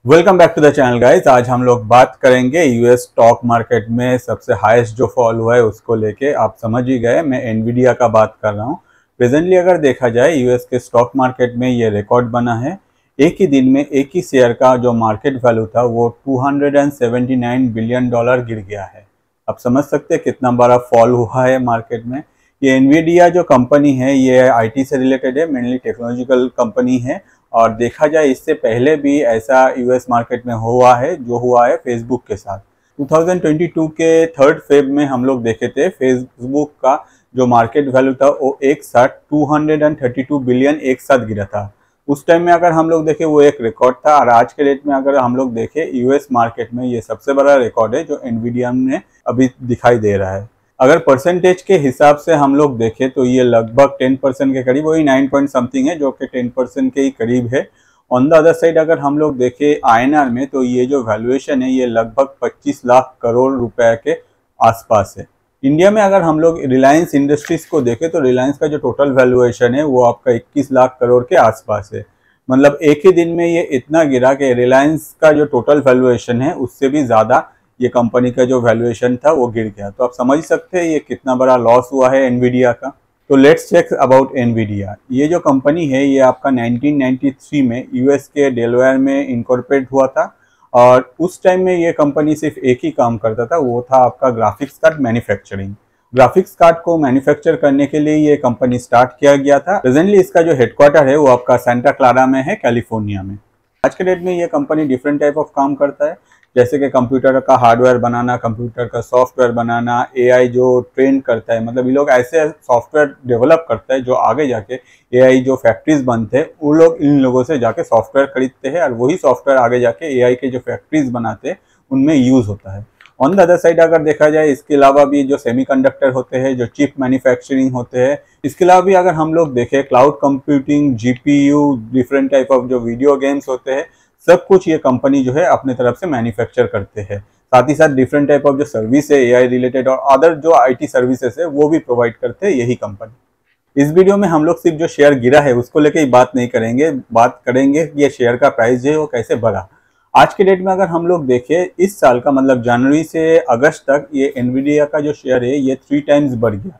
Welcome back to the channel guys. आज हम लोग बात करेंगे यूएस स्टॉक मार्केट में सबसे हाईएस्ट जो फॉल हुआ है उसको लेके। आप समझ ही गए, मैं एनवीडिया का बात कर रहा हूँ। प्रेजेंटली अगर देखा जाए यूएस के स्टॉक मार्केट में ये रिकॉर्ड बना है। एक ही दिन में एक ही शेयर का जो मार्केट वैल्यू था वो $279 बिलियन गिर गया है। आप समझ सकते हैं कितना बड़ा फॉल हुआ है मार्केट में। ये एनवीडिया जो कंपनी है ये आईटी से रिलेटेड है, मेनली टेक्नोलॉजिकल कंपनी है। और देखा जाए इससे पहले भी ऐसा यूएस मार्केट में हुआ है जो हुआ है फेसबुक के साथ। 2022 के 3 फेब में हम लोग देखे थे फेसबुक का जो मार्केट वैल्यू था वो एक साथ 232 बिलियन एक साथ गिरा था। उस टाइम में अगर हम लोग देखें वो एक रिकॉर्ड था। और आज के डेट में अगर हम लोग देखें यूएस मार्केट में ये सबसे बड़ा रिकॉर्ड है जो एनवीडिया में अभी दिखाई दे रहा है। अगर परसेंटेज के हिसाब से हम लोग देखें तो ये लगभग 10% के करीब, वही 9 पॉइंट समथिंग है जो कि 10% के ही करीब है। ऑन द अदर साइड अगर हम लोग देखें आईएनआर में तो ये जो वैल्यूएशन है ये लगभग 25 लाख करोड़ रुपए के आसपास है। इंडिया में अगर हम लोग रिलायंस इंडस्ट्रीज को देखें तो रिलायंस का जो टोटल वैल्यूएशन है वो आपका 21 लाख करोड़ के आसपास है। मतलब एक ही दिन में ये इतना गिरा कि रिलायंस का जो टोटल वैल्यूएशन है उससे भी ज़्यादा ये कंपनी का जो वैल्यूएशन था वो गिर गया। तो आप समझ सकते हैं ये कितना बड़ा लॉस हुआ है एनवीडिया का। तो लेट्स चेक अबाउट एनवीडिया। ये जो कंपनी है ये आपका 1993 में यूएस के डेलावेयर में इनकॉर्पोरेट हुआ था। और उस टाइम में ये कंपनी सिर्फ एक ही काम करता था, वो था आपका graphics card manufacturing. Graphics card को मैन्युफैक्चर करने के लिए ये कंपनी स्टार्ट किया गया था। प्रेजेंटली इसका जो हेडक्वार्टर है वो आपका सेंटा क्लारा में है, कैलिफोर्निया में। आज के डेट में ये कंपनी डिफरेंट टाइप ऑफ काम करता है, जैसे कि कंप्यूटर का हार्डवेयर बनाना, कंप्यूटर का सॉफ्टवेयर बनाना, एआई जो ट्रेन करता है। मतलब ये लोग ऐसे सॉफ्टवेयर डेवलप करता है जो आगे जाके एआई जो फैक्ट्रीज बनते हैं वो लोग इन लोगों से जाके सॉफ्टवेयर खरीदते हैं और वही सॉफ्टवेयर आगे जाके एआई के जो फैक्ट्रीज बनाते हैं उनमें यूज होता है। ऑन द अदर साइड अगर देखा जाए इसके अलावा भी जो सेमीकंडक्टर होते हैं, जो चिप मैन्युफैक्चरिंग होते हैं, इसके अलावा भी अगर हम लोग देखें cloud computing, GPU, different type of जो वीडियो गेम्स होते हैं, सब कुछ ये कंपनी जो है अपने तरफ से मैन्युफैक्चर करते हैं। साथ ही साथ डिफरेंट टाइप ऑफ जो सर्विस है एआई रिलेटेड और अदर जो आईटी सर्विसेज है वो भी प्रोवाइड करते हैं यही कंपनी। इस वीडियो में हम लोग सिर्फ जो शेयर गिरा है उसको लेके ही बात नहीं करेंगे, बात करेंगे कि ये शेयर का प्राइस जो है वो कैसे बढ़ा। आज के डेट में अगर हम लोग देखें इस साल का मतलब जनवरी से अगस्त तक ये एनवीडिया का जो शेयर है ये 3 टाइम्स बढ़ गया।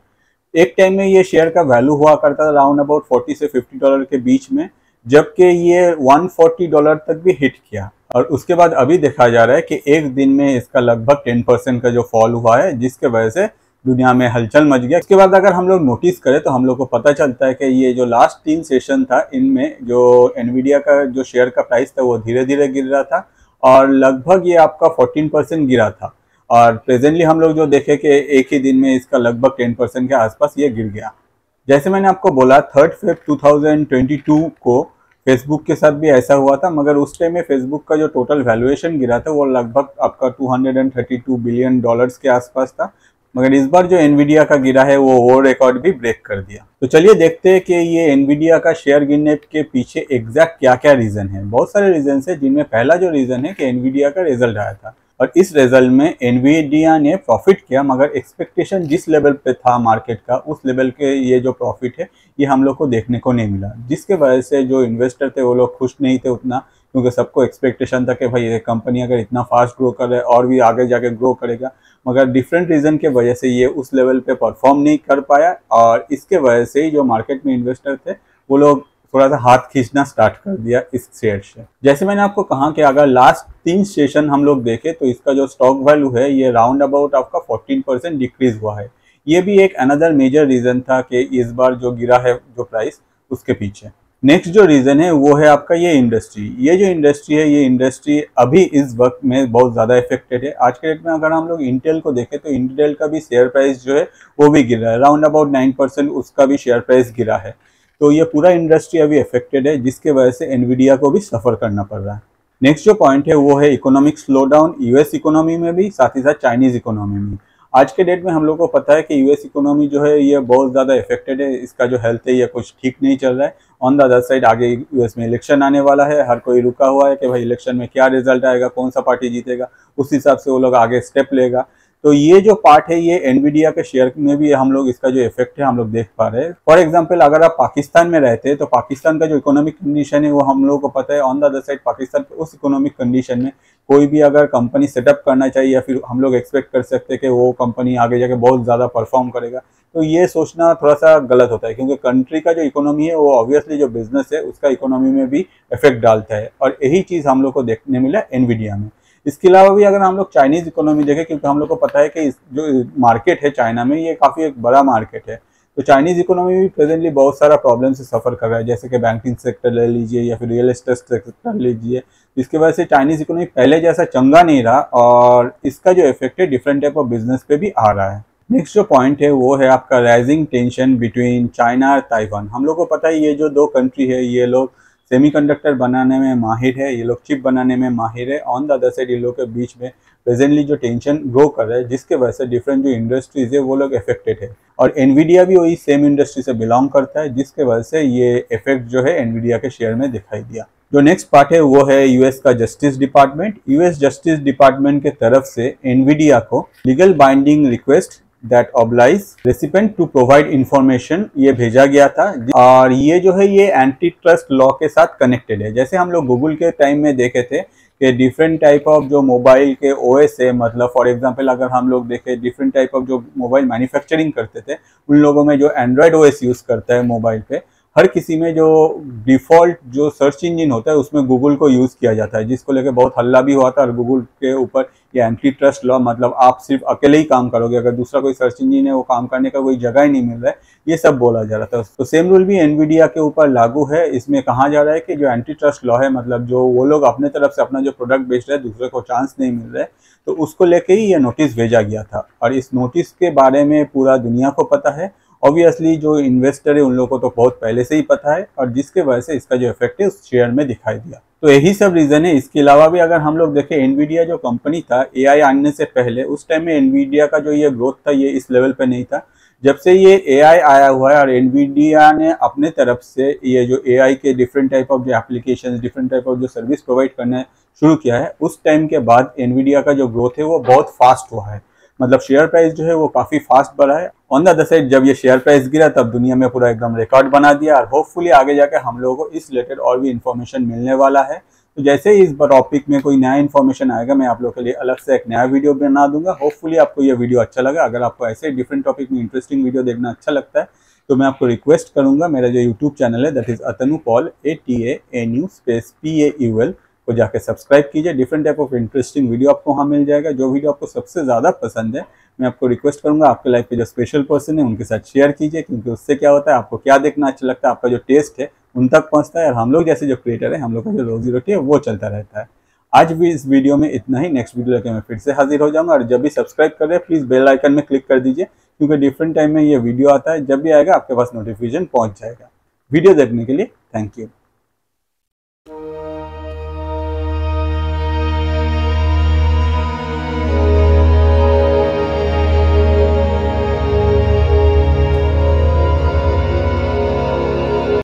एक टाइम में ये शेयर का वैल्यू हुआ करता था अराउंड अबाउट $40 से $50 के बीच में, जबकि ये $140 तक भी हिट किया। और उसके बाद अभी देखा जा रहा है कि एक दिन में इसका लगभग 10% का जो फॉल हुआ है जिसके वजह से दुनिया में हलचल मच गया। इसके बाद अगर हम लोग नोटिस करें तो हम लोग को पता चलता है कि ये जो लास्ट 3 सेशन था इनमें जो एनवीडिया का जो शेयर का प्राइस था वो धीरे धीरे गिर रहा था और लगभग ये आपका 14% गिरा था। और प्रेजेंटली हम लोग जो देखे कि एक ही दिन में इसका लगभग 10% के आसपास ये गिर गया। जैसे मैंने आपको बोला 3 फेब 2022 को फेसबुक के साथ भी ऐसा हुआ था, मगर उस टाइम में फेसबुक का जो टोटल वैल्यूएशन गिरा था वो लगभग आपका $232 बिलियन के आसपास था। मगर इस बार जो एनवीडिया का गिरा है वो रिकॉर्ड भी ब्रेक कर दिया। तो चलिए देखते हैं कि ये एनवीडिया का शेयर गिरने के पीछे एग्जैक्ट क्या क्या रीजन है। बहुत सारे रीजन है जिनमें पहला जो रीजन है कि एनवीडिया का रिजल्ट आया था और इस रिजल्ट में एनवीडिया ने प्रॉफिट किया, मगर एक्सपेक्टेशन जिस लेवल पे था मार्केट का उस लेवल के ये जो प्रॉफिट है ये हम लोग को देखने को नहीं मिला, जिसके वजह से जो इन्वेस्टर थे वो लोग खुश नहीं थे उतना, क्योंकि सबको एक्सपेक्टेशन था कि भाई ये कंपनी अगर इतना फास्ट ग्रो कर रहा है और भी आगे जाके ग्रो करेगा। मगर डिफरेंट रीज़न के वजह से ये उस लेवल पे परफॉर्म नहीं कर पाया और इसके वजह से ही जो मार्केट में इन्वेस्टर थे वो लोग थोड़ा सा हाथ खींचना स्टार्ट कर दिया इस शेयर से। जैसे मैंने आपको कहा कि अगर लास्ट 3 सेशन हम लोग देखें तो इसका जो स्टॉक वैल्यू है ये राउंड अबाउट आपका 14% डिक्रीज हुआ है। ये भी एक अनदर मेजर रीज़न था कि इस बार जो गिरा है जो प्राइस उसके पीछे। नेक्स्ट जो रीज़न है वो है आपका ये इंडस्ट्री। ये जो इंडस्ट्री है ये इंडस्ट्री अभी इस वक्त में बहुत ज़्यादा इफेक्टेड है। आज के डेट में अगर हम लोग इंटेल को देखें तो इंटेल का भी शेयर प्राइस जो है वो भी गिरा है, अराउंड अबाउट 9% उसका भी शेयर प्राइस गिरा है। तो ये पूरा इंडस्ट्री अभी इफेक्टेड है जिसके वजह से एनवीडिया को भी सफ़र करना पड़ रहा है। नेक्स्ट जो पॉइंट है वो है economic slow down US economy में भी, साथ ही साथ चाइनीज़ इकोनॉमी में। आज के डेट में हम लोग को पता है कि यूएस इकोनॉमी जो है ये बहुत ज़्यादा इफेक्टेड है, इसका जो हेल्थ है ये कुछ ठीक नहीं चल रहा है। ऑन द अदर साइड आगे यूएस में इलेक्शन आने वाला है, हर कोई रुका हुआ है कि भाई इलेक्शन में क्या रिजल्ट आएगा, कौन सा पार्टी जीतेगा, उस हिसाब से वो लोग आगे स्टेप लेगा। तो ये जो पार्ट है ये एनवीडिया के शेयर में भी हम लोग इसका जो इफेक्ट है हम लोग देख पा रहे हैं। फॉर एग्जांपल अगर आप पाकिस्तान में रहते हैं तो पाकिस्तान का जो इकोनॉमिक कंडीशन है वो हम लोगों को पता है। On the other side Pakistan के उस इकोनॉमिक कंडीशन में कोई भी अगर कंपनी सेटअप करना चाहिए या फिर हम लोग एक्सपेक्ट कर सकते हैं कि वो कंपनी आगे जाके बहुत ज़्यादा परफॉर्म करेगा, तो ये सोचना थोड़ा सा गलत होता है, क्योंकि कंट्री का जो इकोनॉमी है वो ऑब्वियसली जो बिजनेस है उसका इकोनॉमी में भी इफेक्ट डालता है, और यही चीज़ हम लोग को देखने मिला एनवीडिया में। इसके अलावा भी अगर हम लोग चाइनीज इकोनॉमी देखें, क्योंकि हम लोग को पता है कि जो मार्केट है चाइना में ये काफ़ी एक बड़ा मार्केट है, तो चाइनीज इकोनॉमी भी प्रेजेंटली बहुत सारा प्रॉब्लम से सफ़र कर रहा है, जैसे कि बैंकिंग सेक्टर ले लीजिए या फिर रियल एस्टेट सेक्टर ले लीजिए। इसके वजह से चाइनीज इकोनॉमी पहले जैसा चंगा नहीं रहा, और इसका जो इफेक्ट है डिफरेंट टाइप ऑफ बिजनेस पे भी आ रहा है। नेक्स्ट जो पॉइंट है वो है आपका राइजिंग टेंशन बिटवीन चाइना और ताइवान। हम लोग को पता है ये जो दो कंट्री है ये लोग सेमीकंडक्टर बनाने में माहिर है, ये लोग चिप बनाने में माहिर है। ऑन द अदर साइड ये लोग के बीच में प्रेजेंटली जो टेंशन ग्रो कर रहा है, जिसके वजह से डिफरेंट जो इंडस्ट्रीज है वो लोग इफेक्टेड है, और एनवीडिया भी वही सेम इंडस्ट्री से बिलोंग करता है, जिसके वजह से ये इफेक्ट जो है एनवीडिया के शेयर में दिखाई दिया। जो नेक्स्ट पार्ट है वो है यूएस का justice department. US justice department के तरफ से एनवीडिया को legal binding request that oblige recipient to provide information ये भेजा गया था, और ये जो है ये एंटी ट्रस्ट लॉ के साथ कनेक्टेड है। जैसे हम लोग गूगल के टाइम में देखे थे कि डिफरेंट टाइप ऑफ जो मोबाइल के ओएस है, मतलब फॉर एग्जांपल अगर हम लोग देखें डिफरेंट टाइप ऑफ जो मोबाइल मैन्युफैक्चरिंग करते थे उन लोगों में जो एंड्रॉयड ओएस यूज़ करता है मोबाइल पे, हर किसी में जो डिफ़ॉल्ट जो सर्च इंजन होता है उसमें गूगल को यूज़ किया जाता है, जिसको लेकर बहुत हल्ला भी हुआ था। और गूगल के ऊपर ये एंटी ट्रस्ट लॉ, मतलब आप सिर्फ अकेले ही काम करोगे, अगर दूसरा कोई सर्च इंजन है वो काम करने का कोई जगह ही नहीं मिल रहा है, ये सब बोला जा रहा था। तो सेम रूल भी एनवीडिया के ऊपर लागू है। इसमें कहा जा रहा है कि जो एंटी ट्रस्ट लॉ है, मतलब जो वो लोग अपने तरफ से अपना जो प्रोडक्ट बेच रहे हैं दूसरे को चांस नहीं मिल रहा है, तो उसको लेके ही ये नोटिस भेजा गया था। और इस नोटिस के बारे में पूरा दुनिया को पता है। ऑब्वियसली जो इन्वेस्टर है उन लोगों को तो बहुत पहले से ही पता है, और जिसके वजह से इसका जो इफेक्ट है उस शेयर में दिखाई दिया। तो यही सब रीज़न है। इसके अलावा भी अगर हम लोग देखें एनवीडिया जो कंपनी था एआई आने से पहले, उस टाइम में एनवीडिया का जो ये ग्रोथ था ये इस लेवल पे नहीं था। जब से ये एआई आया हुआ है और एनवीडिया ने अपने तरफ से ये जो एआई के डिफरेंट टाइप ऑफ जो एप्लीकेशन, डिफरेंट टाइप ऑफ जो सर्विस प्रोवाइड करना शुरू किया है, उस टाइम के बाद एनवीडिया का जो ग्रोथ है वो बहुत फास्ट हुआ है। मतलब शेयर प्राइस जो है वो काफ़ी फास्ट बढ़ा है। ऑन द अदर साइड जब ये शेयर प्राइस गिरा तब दुनिया में पूरा एकदम रिकॉर्ड बना दिया, और होपफुली आगे जाके हम लोगों को इस रिलेटेड और भी इन्फॉर्मेशन मिलने वाला है। तो जैसे ही इस टॉपिक में कोई नया इन्फॉर्मेशन आएगा मैं आप लोग के लिए अलग से एक नया वीडियो बना दूंगा। होपफुली आपको ये वीडियो अच्छा लगा। अगर आपको ऐसे डिफरेंट टॉपिक में इंटरेस्टिंग वीडियो देखना अच्छा लगता है तो मैं आपको रिक्वेस्ट करूंगा, मेरा जो यूट्यूब चैनल है that is Atanu Paul ATANU space PAUL को जाके सब्सक्राइब कीजिए। Different type of interesting video आपको वहाँ मिल जाएगा। जो वीडियो आपको सबसे ज़्यादा पसंद है मैं आपको रिक्वेस्ट करूंगा आपके लाइफ के जो स्पेशल पर्सन है उनके साथ शेयर कीजिए, क्योंकि उससे क्या होता है आपको क्या देखना अच्छा लगता है, आपका जो टेस्ट है उन तक पहुंचता है, और हम लोग जैसे जो क्रिएटर है हम लोग का जो रोजी रोटी है वो चलता रहता है। आज भी इस वीडियो में इतना ही। नेक्स्ट वीडियो लेकर मैं फिर से हाजिर हो जाऊंगा, और जब भी सब्सक्राइब कर रहे हैं प्लीज़ बेल आइकन में क्लिक कर दीजिए, क्योंकि डिफरेंट टाइम में ये वीडियो आता है, जब भी आएगा आपके पास नोटिफिकेशन पहुँच जाएगा। वीडियो देखने के लिए थैंक यू।